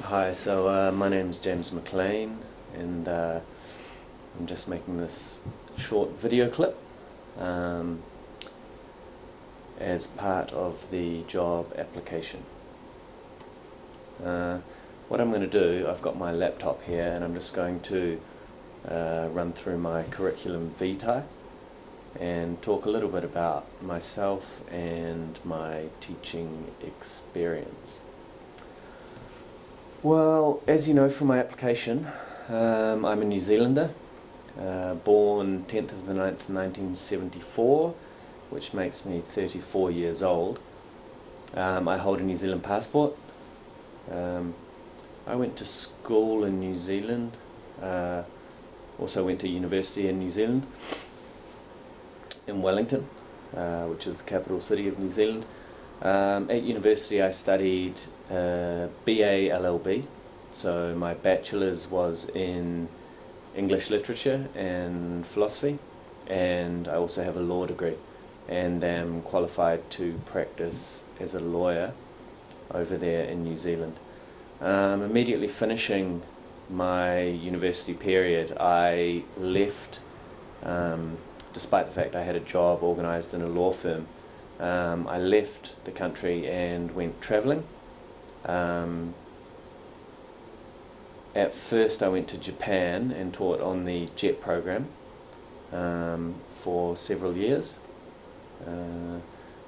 Hi, my name's James McLean, and I'm just making this short video clip as part of the job application. What I'm going to do, I've got my laptop here and I'm just going to run through my curriculum vitae and talk a little bit about myself and my teaching experience. Well, as you know from my application, I'm a New Zealander, born 10th of the 9th 1974, which makes me 34 years old. I hold a New Zealand passport. I went to school in New Zealand, also went to university in New Zealand, in Wellington, which is the capital city of New Zealand. At university I studied BA LLB, so my bachelor's was in English literature and philosophy, and I also have a law degree and am qualified to practice as a lawyer over there in New Zealand. Immediately finishing my university period, I left, despite the fact I had a job organised in a law firm. I left the country and went travelling. At first I went to Japan and taught on the JET program for several years,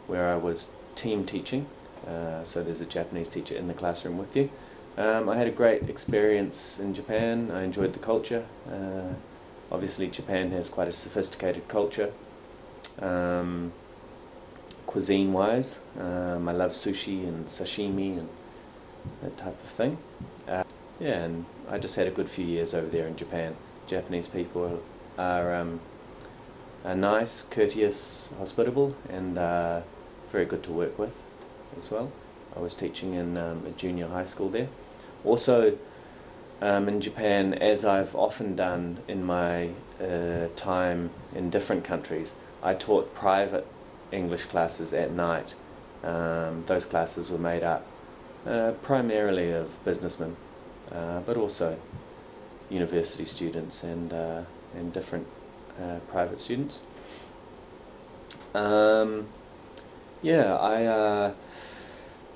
where I was team teaching, so there's a Japanese teacher in the classroom with you. I had a great experience in Japan. I enjoyed the culture. Obviously Japan has quite a sophisticated culture. Cuisine wise, I love sushi and sashimi and that type of thing. Yeah, and I just had a good few years over there in Japan. Japanese people are nice, courteous, hospitable, and very good to work with as well. I was teaching in a junior high school there. Also in Japan, as I've often done in my time in different countries, I taught private English classes at night. Those classes were made up primarily of businessmen, but also university students and different private students.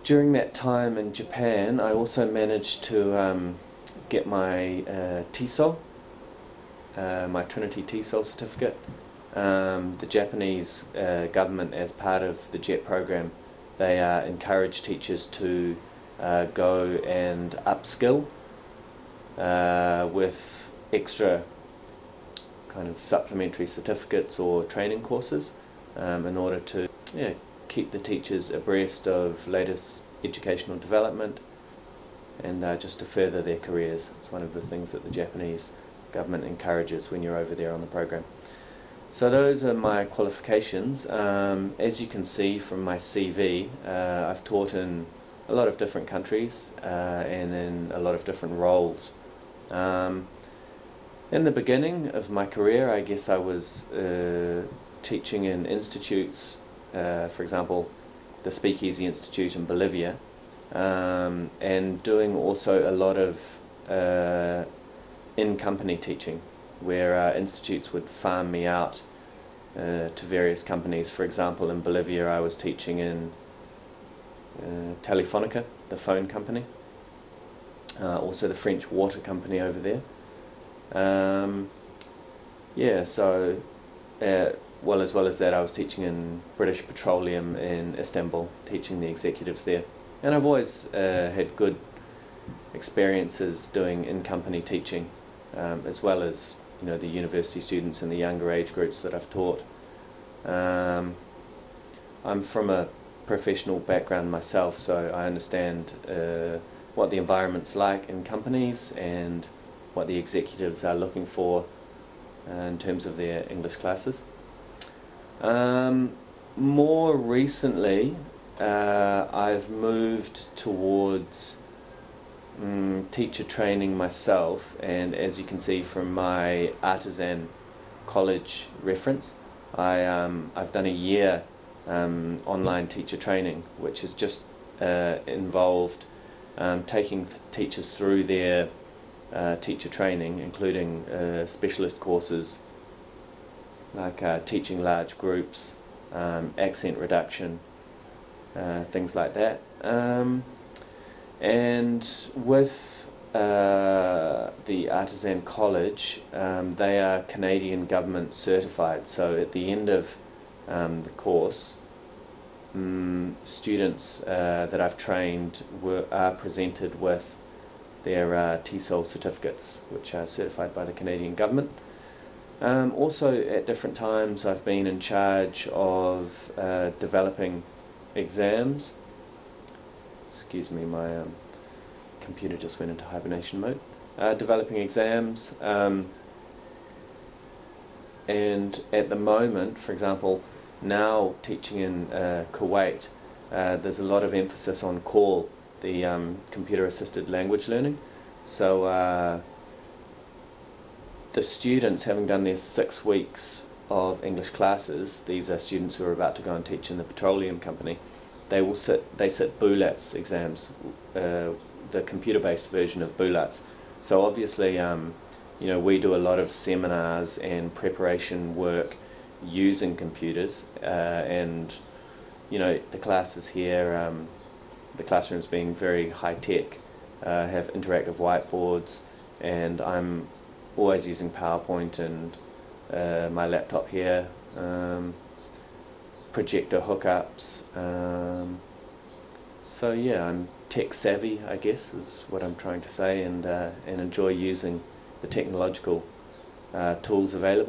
During that time in Japan, I also managed to get my TESOL, my Trinity TESOL certificate. The Japanese government, as part of the JET program, they encourage teachers to go and upskill with extra kind of supplementary certificates or training courses in order to keep the teachers abreast of latest educational development and just to further their careers. It's one of the things that the Japanese government encourages when you're over there on the program. So those are my qualifications. As you can see from my CV, I've taught in a lot of different countries and in a lot of different roles. In the beginning of my career, I guess I was teaching in institutes, for example the Speakeasy Institute in Bolivia, and doing also a lot of in-company teaching, where institutes would farm me out to various companies. For example, in Bolivia I was teaching in Telefonica, the phone company, also the French water company over there. As well as that, I was teaching in British Petroleum in Istanbul, teaching the executives there. And I've always had good experiences doing in-company teaching, as well as the university students and the younger age groups that I've taught. I'm from a professional background myself, so I understand what the environment's like in companies and what the executives are looking for in terms of their English classes. More recently, I've moved towards teacher training myself, and as you can see from my Artisan College reference, I've done a year online teacher training, which has just involved taking teachers through their teacher training, including specialist courses like teaching large groups, accent reduction, things like that. And with the Artisan College, they are Canadian government certified, so at the end of the course, students that I've trained are presented with their TESOL certificates, which are certified by the Canadian government. Also, at different times, I've been in charge of developing exams. Excuse me, my computer just went into hibernation mode. Developing exams, and at the moment, for example, now teaching in Kuwait, there's a lot of emphasis on CALL, the computer-assisted language learning. So the students, having done their 6 weeks of English classes, these are students who are about to go and teach in the petroleum company, they sit BULATS exams, the computer-based version of BULATS. So obviously, you know, we do a lot of seminars and preparation work using computers, and you know, the classes here, the classrooms being very high-tech, have interactive whiteboards, and I'm always using PowerPoint and my laptop here, projector hookups. So yeah, I'm tech savvy, I guess, is what I'm trying to say, and enjoy using the technological tools available.